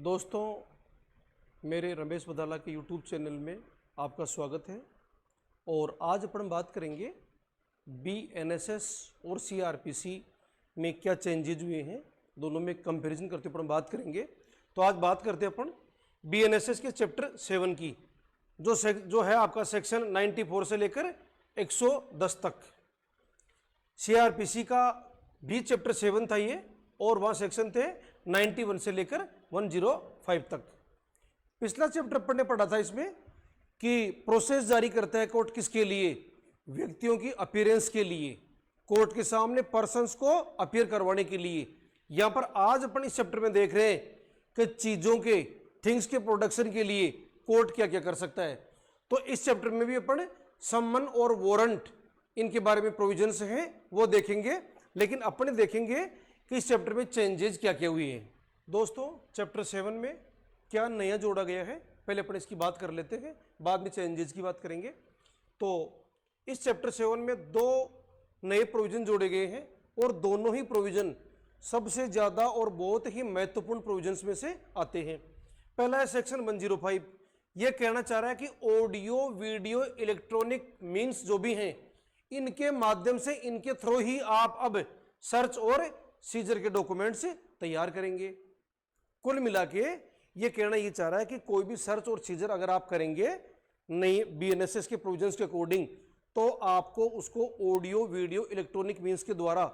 दोस्तों, मेरे रमेश बदाला के यूट्यूब चैनल में आपका स्वागत है। और आज अपन बात करेंगे बीएनएसएस और सीआरपीसी में क्या चेंजेज हुए हैं, दोनों में कंपैरिजन करते अपन बात करेंगे। तो आज बात करते हैं अपन बीएनएसएस के चैप्टर 7 की, जो है आपका सेक्शन 94 से लेकर 110 तक। सीआरपीसी का भी चैप्टर 7 था ये, और वहाँ सेक्शन थे 91 से लेकर 105 तक। पिछला चैप्टर अपन ने पढ़ा था इसमें कि प्रोसेस जारी करता है कोर्ट किसके लिए, व्यक्तियों की अपीयरेंस के लिए, कोर्ट के सामने पर्सन्स को अपीयर करवाने के लिए। यहाँ पर आज अपन इस चैप्टर में देख रहे हैं कि चीज़ों के, थिंग्स के प्रोडक्शन के लिए कोर्ट क्या क्या कर सकता है। तो इस चैप्टर में भी अपन सम्मन और वारंट, इनके बारे में प्रोविजंस हैं वो देखेंगे, लेकिन अपने देखेंगे कि इस चैप्टर में चेंजेस क्या क्या हुए हैं। दोस्तों, चैप्टर 7 में क्या नया जोड़ा गया है, पहले अपन इसकी बात कर लेते हैं, बाद में चेंजेस की बात करेंगे। तो इस चैप्टर 7 में 2 नए प्रोविजन जोड़े गए हैं, और दोनों ही प्रोविजन सबसे ज़्यादा और बहुत ही महत्वपूर्ण प्रोविजंस में से आते हैं। पहला है सेक्शन 105। यह कहना चाह रहा है कि ऑडियो वीडियो इलेक्ट्रॉनिक मीन्स जो भी हैं, इनके माध्यम से, इनके थ्रू ही आप अब सर्च और सीजर के डॉक्यूमेंट्स तैयार करेंगे। कुल मिला के ये कहना ये चाह रहा है कि कोई भी सर्च और सीजर अगर आप करेंगे नई बीएनएसएस के प्रोविजंस के अकॉर्डिंग, तो आपको उसको ऑडियो वीडियो इलेक्ट्रॉनिक मीन्स के द्वारा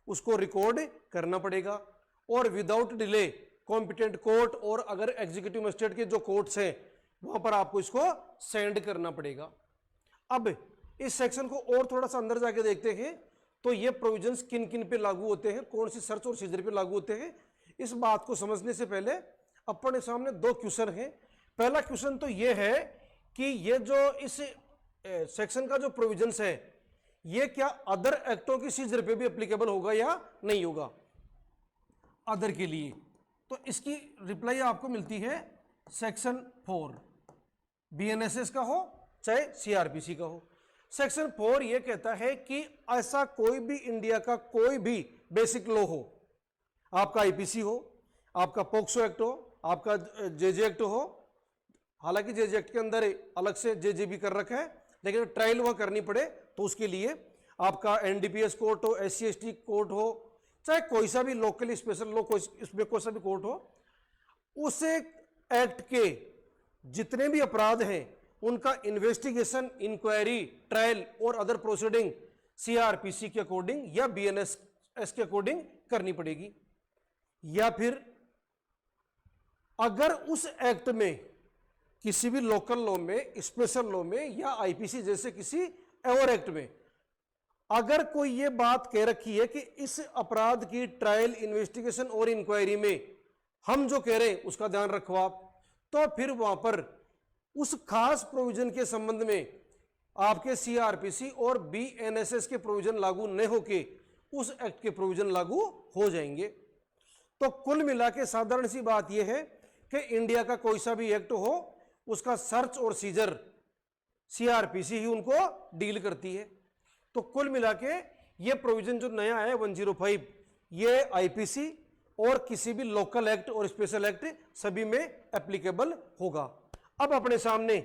उसको रिकॉर्ड करना पड़ेगा, और विदाउट डिले कॉम्पिटेंट कोर्ट और अगर एग्जीक्यूटिव मजिस्ट्रेट के जो कोर्ट्स हैं वहां पर आपको इसको सेंड करना पड़ेगा। अब इस सेक्शन को और थोड़ा सा अंदर जाके देखते हैं, तो ये प्रोविजंस किन किन पे लागू होते हैं, कौन सी सर्च और सीजर पे लागू होते हैं। इस बात को समझने से पहले अपने सामने 2 क्वेश्चन हैं। पहला क्वेश्चन तो ये है कि ये जो इस सेक्शन का जो प्रोविजंस है, ये क्या अदर एक्टों की सीजर पे भी एप्लीकेबल होगा या नहीं होगा अदर के लिए। तो इसकी रिप्लाई आपको मिलती है सेक्शन 4, बीएनएसएस का हो चाहे सीआरपीसी का हो। सेक्शन 4 यह कहता है कि ऐसा कोई भी इंडिया का कोई भी बेसिक लॉ हो, आपका आईपीसी हो, आपका पोक्सो एक्ट हो, आपका जेजे एक्ट हो, हालांकि जेजे एक्ट के अंदर अलग से जेजे भी कर रखा है, लेकिन ट्रायल वह करनी पड़े तो उसके लिए आपका एनडीपीएस कोर्ट हो, एससी एसटी कोर्ट हो, चाहे कोई सा भी लोकल स्पेशल लॉ, इसमें कोई सा भी कोर्ट हो, उस एक्ट के जितने भी अपराध हैं उनका इन्वेस्टिगेशन, इंक्वायरी, ट्रायल और अदर प्रोसीडिंग सीआरपीसी के अकॉर्डिंग या बीएनएसएस के अकॉर्डिंग करनी पड़ेगी। या फिर अगर उस एक्ट में किसी भी लोकल लॉ में, स्पेशल लॉ में या आईपीसी जैसे किसी और एक्ट में अगर कोई ये बात कह रखी है कि इस अपराध की ट्रायल, इन्वेस्टिगेशन और इंक्वायरी में हम जो कह रहे हैं उसका ध्यान रखो आप, तो फिर वहां पर उस खास प्रोविजन के संबंध में आपके सीआरपीसी और बीएनएसएस के प्रोविजन लागू न होके उस एक्ट के प्रोविजन लागू हो जाएंगे। तो कुल मिला के साधारण सी बात यह है कि इंडिया का कोई सा भी एक्ट हो, उसका सर्च और सीजर सीआरपीसी ही उनको डील करती है। तो कुल मिला के ये प्रोविजन जो नया है 105, ये आईपीसी और किसी भी लोकल एक्ट और स्पेशल एक्ट सभी में एप्लीकेबल होगा। अब अपने सामने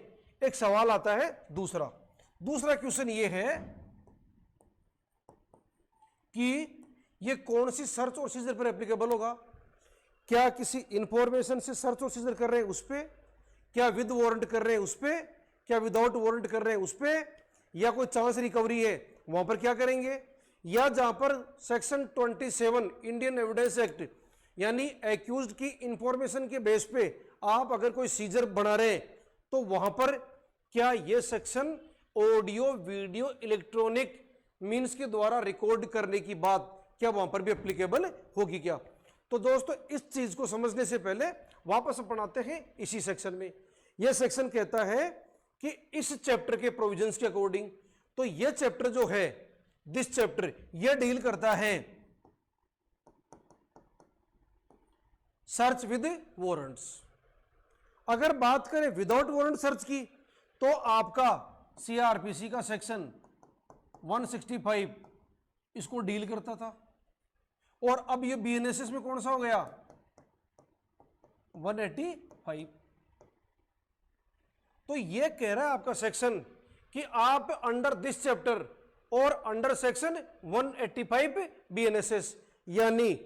एक सवाल आता है दूसरा क्वेश्चन ये है कि ये कौन सी सर्च और सीजर पर एप्लीकेबल होगा। क्या किसी इंफॉर्मेशन से सर्च और सीजर कर रहे हैं उस पे, क्या विद वारंट कर रहे हैं उस पे, क्या विदाउट वारंट कर रहे हैं उस पे, या कोई चांस रिकवरी है वहां पर क्या करेंगे, या जहां पर सेक्शन 27 इंडियन एविडेंस एक्ट यानी एक्यूज्ड की इंफॉर्मेशन के बेस पे आप अगर कोई सीजर बना रहे हैं, तो वहां पर क्या यह section audio video electronic means के द्वारा रिकॉर्ड करने की बात क्या वहां पर भी एप्लीकेबल होगी क्या। तो दोस्तों, इस चीज को समझने से पहले वापस अपन आते हैं इसी सेक्शन में। यह सेक्शन कहता है कि इस चैप्टर के प्रोविजंस के अकॉर्डिंग, तो यह चैप्टर जो है, दिस चैप्टर, यह डील करता है सर्च विद वारंट्स। अगर बात करें विदाउट वारंट सर्च की, तो आपका सीआरपीसी का सेक्शन 165 इसको डील करता था, और अब ये बीएनएसएस में कौन सा हो गया 185। तो ये कह रहा है आपका सेक्शन कि आप अंडर दिस चैप्टर और अंडर सेक्शन 185 बीएनएसएस, यानी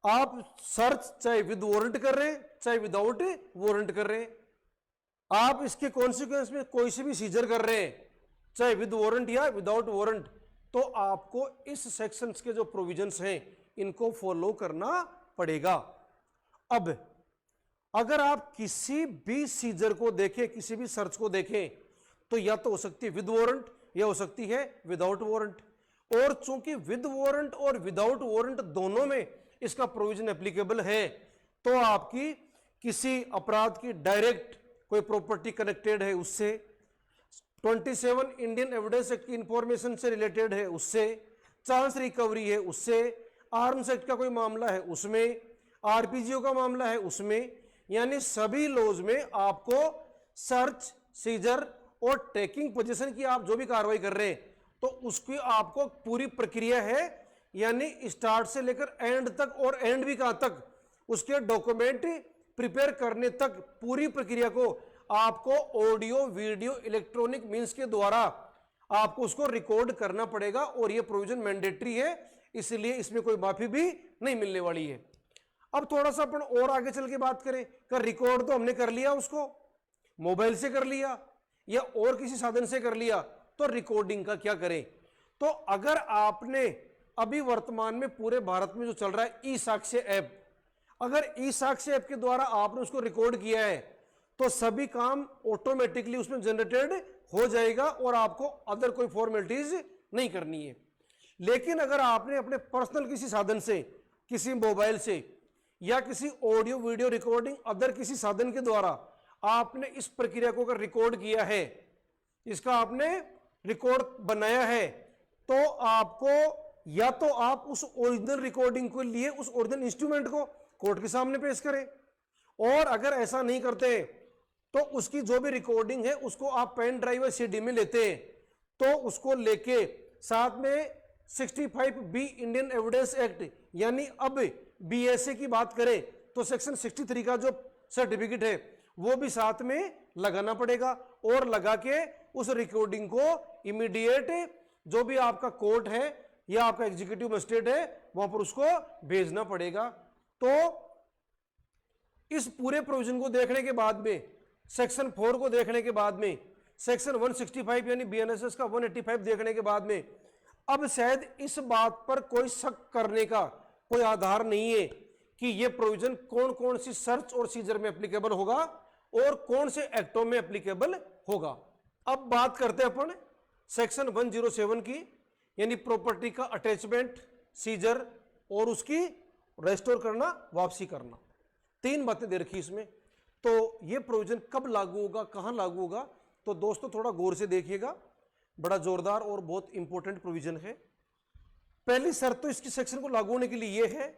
आप सर्च चाहे विद वारंट कर रहे हैं चाहे विदाउट वारंट कर रहे हैं, आप इसके कॉन्सिक्वेंस में कोई से भी सीजर कर रहे हैं चाहे विद वारंट या विदाउट वारंट, तो आपको इस सेक्शंस के जो प्रोविजंस हैं इनको फॉलो करना पड़ेगा। अब अगर आप किसी भी सीजर को देखें, किसी भी सर्च को देखें, तो या तो हो सकती है विद वारंट या हो सकती है विदाउट वारंट, और चूंकि विद वारंट और विदाउट वारंट दोनों में इसका प्रोविजन एप्लीकेबल है, तो आपकी किसी अपराध की डायरेक्ट कोई प्रॉपर्टी कनेक्टेड है उससे, 27 इंडियन एविडेंस एक्ट की इंफॉर्मेशन से रिलेटेड है उससे, चांस रिकवरी है उससे, आर्म्स एक्ट का कोई मामला है उसमें, आरपीजीओ का मामला है उसमें, यानी सभी लॉज में आपको सर्च, सीजर और टेकिंग पोजीशन की आप जो भी कार्रवाई कर रहे हैं तो उसकी आपको पूरी प्रक्रिया है, यानी स्टार्ट से लेकर एंड तक, और एंड भी कहां तक, उसके डॉक्यूमेंट प्रिपेयर करने तक पूरी प्रक्रिया को आपको ऑडियो वीडियो इलेक्ट्रॉनिक मींस के द्वारा आपको उसको रिकॉर्ड करना पड़ेगा, और यह प्रोविजन मैंडेटरी है, इसलिए इसमें कोई माफी भी नहीं मिलने वाली है। अब थोड़ा सा अपन और आगे चल के बात करें, कर रिकॉर्ड तो हमने कर लिया, उसको मोबाइल से कर लिया या और किसी साधन से कर लिया, तो रिकॉर्डिंग का क्या करें। तो अगर आपने अभी वर्तमान में पूरे भारत में जो चल रहा है ई साक्ष्य ऐप, अगर ई साक्ष्य ऐप के द्वारा आपने उसको रिकॉर्ड किया है तो सभी काम ऑटोमेटिकली उसमें जनरेटेड हो जाएगा और आपको अदर कोई फॉर्मेलिटीज नहीं करनी है। लेकिन अगर आपने अपने पर्सनल किसी साधन से, किसी मोबाइल से या किसी ऑडियो वीडियो रिकॉर्डिंग अदर किसी साधन के द्वारा आपने इस प्रक्रिया को अगर रिकॉर्ड किया है, इसका आपने रिकॉर्ड बनाया है, तो आपको या तो आप उस ओरिजिनल रिकॉर्डिंग के लिए उस ओरिजिनल इंस्ट्रूमेंट को कोर्ट के सामने पेश करें, और अगर ऐसा नहीं करते तो उसकी जो भी रिकॉर्डिंग है उसको आप पेन ड्राइव या सीडी में लेते हैं, तो उसको लेके साथ में 65B इंडियन एविडेंस एक्ट, यानी अब बीएसए की बात करें तो सेक्शन 63 का जो सर्टिफिकेट है वो भी साथ में लगाना पड़ेगा, और लगा के उस रिकॉर्डिंग को इमीडिएट जो भी आपका कोर्ट है या आपका एग्जीक्यूटिव मजिस्ट्रेट है वहां पर उसको भेजना पड़ेगा। तो इस पूरे प्रोविजन को देखने के बाद में, सेक्शन 4 को देखने के बाद में, सेक्शन 165 यानी बीएनएसएस का 185 देखने के बाद में, अब शायद इस बात पर कोई शक करने का कोई आधार नहीं है कि यह प्रोविजन कौन कौन सी सर्च और सीजर में एप्लीकेबल होगा और कौन से एक्टों में एप्लीकेबल होगा। अब बात करते हैं अपन सेक्शन 107 की, यानी प्रॉपर्टी का अटैचमेंट, सीजर और उसकी रेस्टोर करना, वापसी करना। तीन बातें दे रखी इसमें। तो ये प्रोविजन कब लागू होगा, कहां लागू होगा, तो दोस्तों थोड़ा गौर से देखिएगा, बड़ा जोरदार और बहुत इंपॉर्टेंट प्रोविजन है। पहली शर्त तो इसकी सेक्शन को लागू होने के लिए यह है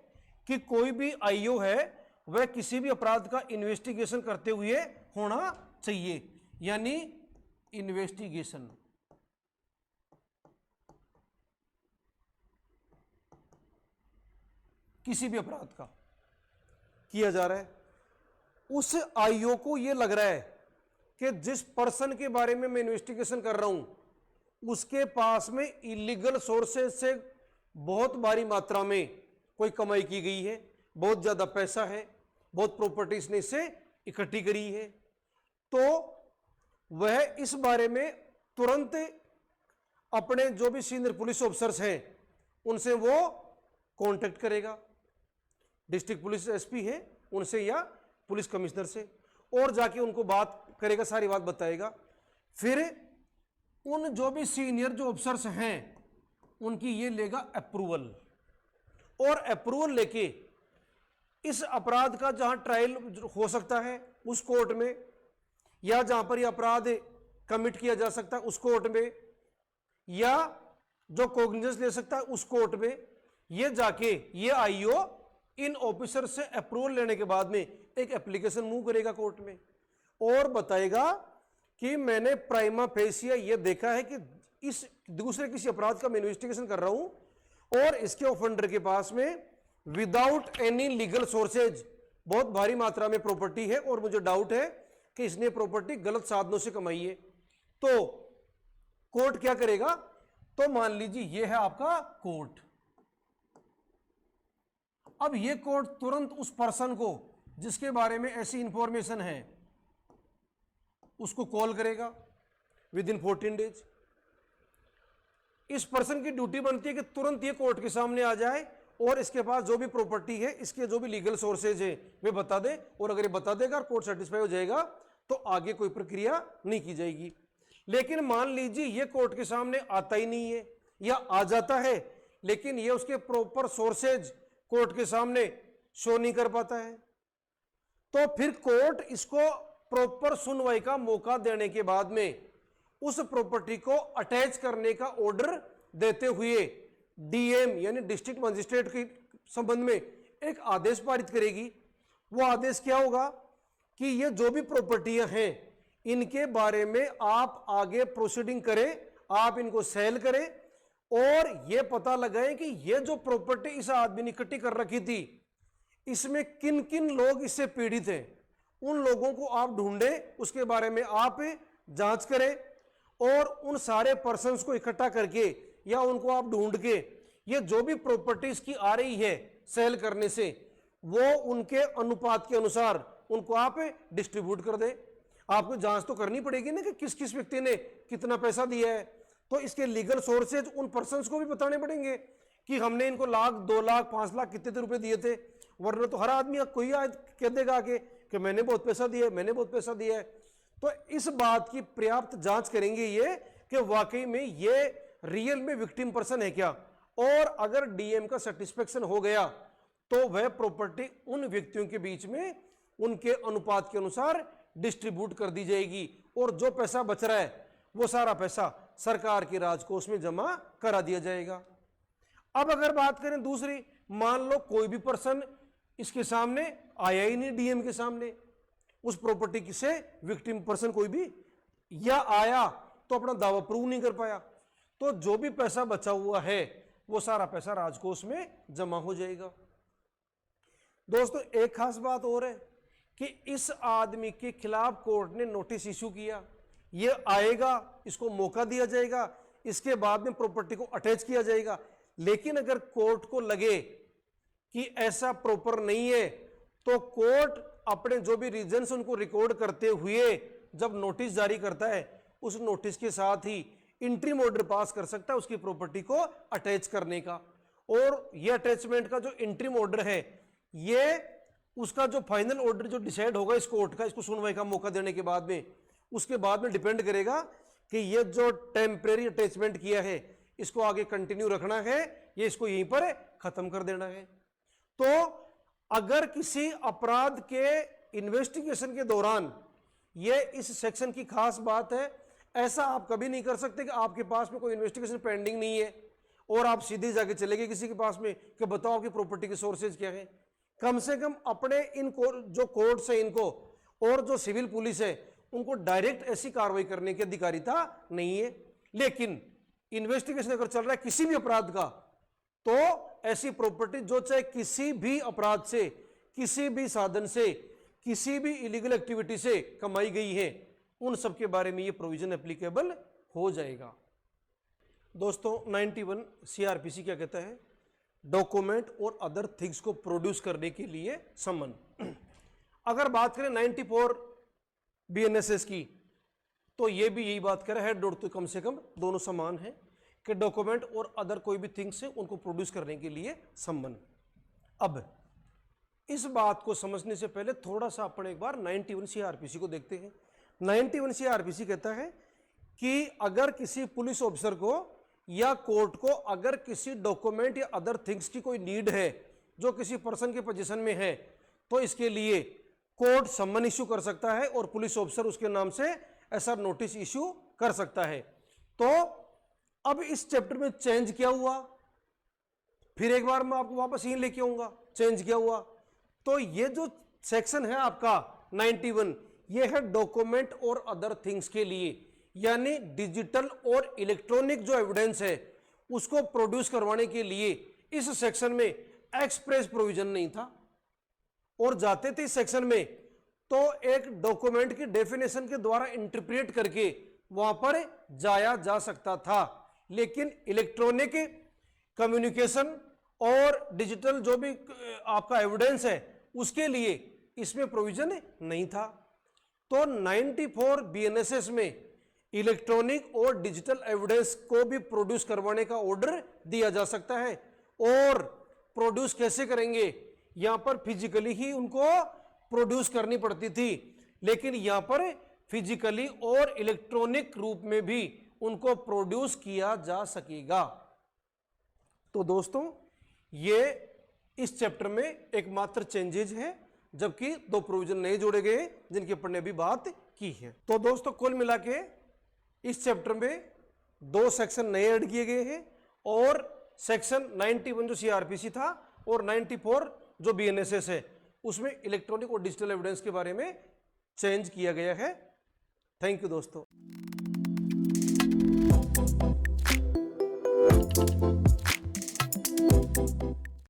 कि कोई भी आईओ है वह किसी भी अपराध का इन्वेस्टिगेशन करते हुए होना चाहिए, यानी इन्वेस्टिगेशन किसी भी अपराध का किया जा रहा है, उस आईओ को यह लग रहा है कि जिस पर्सन के बारे में मैं इन्वेस्टिगेशन कर रहा हूं उसके पास में इलीगल सोर्सेज से बहुत भारी मात्रा में कोई कमाई की गई है, बहुत ज्यादा पैसा है, बहुत प्रॉपर्टीज ने इससे इकट्ठी करी है, तो वह इस बारे में तुरंत अपने जो भी सीनियर पुलिस ऑफिसर्स हैं उनसे वो कांटेक्ट करेगा, डिस्ट्रिक्ट पुलिस एसपी है उनसे या पुलिस कमिश्नर से, और जाके उनको बात करेगा, सारी बात बताएगा। फिर उन जो भी सीनियर जो ऑफिसर्स हैं उनकी ये लेगा अप्रूवल, और अप्रूवल लेके इस अपराध का जहां ट्रायल हो सकता है उस कोर्ट में, या जहां पर यह अपराध कमिट किया जा सकता है उस कोर्ट में, या जो कॉग्निजेंस ले सकता है उस कोर्ट में, ये जाके ये आईओ इन ऑफिसर से अप्रूवल लेने के बाद में एक एप्लीकेशन मूव करेगा कोर्ट में और बताएगा कि मैंने प्राइमा फेसिया ये देखा है कि इस दूसरे किसी अपराध का मैं इन्वेस्टिगेशन कर रहा हूं और इसके ऑफेंडर के पास में विदाउट एनी लीगल सोर्सेज बहुत भारी मात्रा में प्रॉपर्टी है और मुझे डाउट है कि इसने प्रॉपर्टी गलत साधनों से कमाई है, तो कोर्ट क्या करेगा? तो मान लीजिए ये है आपका कोर्ट। अब ये कोर्ट तुरंत उस पर्सन को जिसके बारे में ऐसी इंफॉर्मेशन है उसको कॉल करेगा विद इन 14 डेज। इस पर्सन की ड्यूटी बनती है कि तुरंत ये कोर्ट के सामने आ जाए और इसके पास जो भी प्रॉपर्टी है, इसके जो भी लीगल सोर्सेज है वे बता दे, और अगर ये बता देगा और कोर्ट सेटिस्फाई हो जाएगा तो आगे कोई प्रक्रिया नहीं की जाएगी। लेकिन मान लीजिए ये कोर्ट के सामने आता ही नहीं है या आ जाता है लेकिन ये उसके प्रॉपर सोर्सेज कोर्ट के सामने शो नहीं कर पाता है, तो फिर कोर्ट इसको प्रॉपर सुनवाई का मौका देने के बाद में उस प्रॉपर्टी को अटैच करने का ऑर्डर देते हुए डीएम यानी डिस्ट्रिक्ट मजिस्ट्रेट के संबंध में एक आदेश पारित करेगी। वो आदेश क्या होगा कि ये जो भी प्रॉपर्टियां हैं इनके बारे में आप आगे प्रोसीडिंग करें, आप इनको सेल करें और ये पता लगाएं कि ये जो प्रॉपर्टी इस आदमी ने इकट्ठी कर रखी थी इसमें किन किन लोग इससे पीड़ित हैं, उन लोगों को आप ढूंढें, उसके बारे में आप जांच करें और उन सारे पर्सन्स को इकट्ठा करके या उनको आप ढूंढ के ये जो भी प्रॉपर्टीज की आ रही है सेल करने से वो उनके अनुपात के अनुसार उनको आप डिस्ट्रीब्यूट कर दें। आपको जांच तो करनी पड़ेगी ना कि किस किस व्यक्ति ने कितना पैसा दिया है, तो इसके लीगल सोर्सेज उन पर्सन्स को भी बताने पड़ेंगे कि हमने इनको लाख 2 लाख 5 लाख कितने रुपए दिए थे, वरना तो हर आदमी कोई कह देगा आगे कि मैंने बहुत पैसा दिया है, मैंने बहुत पैसा दिया है। तो इस बात की पर्याप्त जांच करेंगे ये कि वाकई में ये रियल में विक्टिम पर्सन है क्या, और अगर डीएम का सेटिस्फेक्शन हो गया तो वह प्रॉपर्टी उन व्यक्तियों के बीच में उनके अनुपात के अनुसार डिस्ट्रीब्यूट कर दी जाएगी और जो पैसा बच रहा है वो सारा पैसा सरकार के राजकोष में जमा करा दिया जाएगा। अब अगर बात करें दूसरी, मान लो कोई भी पर्सन इसके सामने आया ही नहीं, डीएम के सामने उस प्रॉपर्टी से विक्टिम पर्सन कोई भी, या आया तो अपना दावा प्रूव नहीं कर पाया, तो जो भी पैसा बचा हुआ है वो सारा पैसा राजकोष में जमा हो जाएगा। दोस्तों एक खास बात और है कि इस आदमी के खिलाफ कोर्ट ने नोटिस इशू किया, ये आएगा, इसको मौका दिया जाएगा, इसके बाद में प्रॉपर्टी को अटैच किया जाएगा। लेकिन अगर कोर्ट को लगे कि ऐसा प्रॉपर नहीं है तो कोर्ट अपने जो भी रीजंस उनको रिकॉर्ड करते हुए जब नोटिस जारी करता है उस नोटिस के साथ ही इंट्रीम ऑर्डर पास कर सकता है उसकी प्रॉपर्टी को अटैच करने का। और ये अटैचमेंट का जो इंट्रीम ऑर्डर है ये उसका जो फाइनल ऑर्डर जो डिसाइड होगा इस कोर्ट का, इसको सुनवाई का मौका देने के बाद में, उसके बाद में डिपेंड करेगा कि ये जो टेम्परेरी अटैचमेंट किया है इसको आगे कंटिन्यू रखना है ये इसको यहीं पर खत्म कर देना है। तो अगर किसी अपराध के इन्वेस्टिगेशन के दौरान ये इस सेक्शन की खास बात है, ऐसा आप कभी नहीं कर सकते कि आपके पास में कोई इन्वेस्टिगेशन पेंडिंग नहीं है और आप सीधे जाके चले गए किसी के पास में कि बताओ आपकी प्रॉपर्टी के सोर्सेज क्या है। कम से कम अपने जो कोर्ट्स है इनको और जो सिविल पुलिस है उनको डायरेक्ट ऐसी कार्रवाई करने की अधिकारिता नहीं है। लेकिन इन्वेस्टिगेशन अगर चल रहा है किसी भी अपराध का तो ऐसी प्रॉपर्टी जो चाहे किसी भी अपराध से, किसी भी साधन से, किसी भी इलीगल एक्टिविटी से कमाई गई है उन सब के बारे में ये प्रोविजन एप्लीकेबल हो जाएगा। दोस्तों 91 सीआरपीसी क्या कहता है? डॉक्यूमेंट और अदर थिंग्स को प्रोड्यूस करने के लिए समन। अगर बात करें 94 बीएनएसएस की तो ये भी यही बात कर रहा है, हेड तो कम से कम दोनों समान है कि डॉक्यूमेंट और अदर कोई भी थिंग्स है उनको प्रोड्यूस करने के लिए समन। अब इस बात को समझने से पहले थोड़ा सा अपन एक बार 91 सीआरपीसी को देखते हैं। 91 सीआरपीसी कहता है कि अगर किसी पुलिस ऑफिसर को या कोर्ट को अगर किसी डॉक्यूमेंट या अदर थिंग्स की कोई नीड है जो किसी पर्सन के पोजीशन में है तो इसके लिए कोर्ट सम्मन इश्यू कर सकता है और पुलिस ऑफिसर उसके नाम से ऐसा नोटिस इश्यू कर सकता है। तो अब इस चैप्टर में चेंज क्या हुआ, फिर एक बार मैं आपको वापस यहीं लेके आऊंगा चेंज क्या हुआ। तो ये जो सेक्शन है आपका 91 ये है डॉक्यूमेंट और अदर थिंग्स के लिए, यानी डिजिटल और इलेक्ट्रॉनिक जो एविडेंस है उसको प्रोड्यूस करवाने के लिए इस सेक्शन में एक्सप्रेस प्रोविजन नहीं था और जाते थे इस सेक्शन में तो एक डॉक्यूमेंट की डेफिनेशन के द्वारा इंटरप्रेट करके वहां पर जाया जा सकता था। लेकिन इलेक्ट्रॉनिक कम्युनिकेशन और डिजिटल जो भी आपका एविडेंस है उसके लिए इसमें प्रोविजन नहीं था। तो 94 बीएनएसएस में इलेक्ट्रॉनिक और डिजिटल एविडेंस को भी प्रोड्यूस करवाने का ऑर्डर दिया जा सकता है। और प्रोड्यूस कैसे करेंगे, यहां पर फिजिकली ही उनको प्रोड्यूस करनी पड़ती थी, लेकिन यहां पर फिजिकली और इलेक्ट्रॉनिक रूप में भी उनको प्रोड्यूस किया जा सकेगा। तो दोस्तों ये इस चैप्टर में एकमात्र चेंजेज है, जबकि 2 प्रोविजन नए जोड़े गए जिनके ऊपर ने अभी बात की है। तो दोस्तों कुल मिला के इस चैप्टर में 2 सेक्शन नए ऐड किए गए हैं और सेक्शन 91 जो सीआरपीसी था और 94 जो बीएनएसएस है उसमें इलेक्ट्रॉनिक और डिजिटल एविडेंस के बारे में चेंज किया गया है। थैंक यू दोस्तों।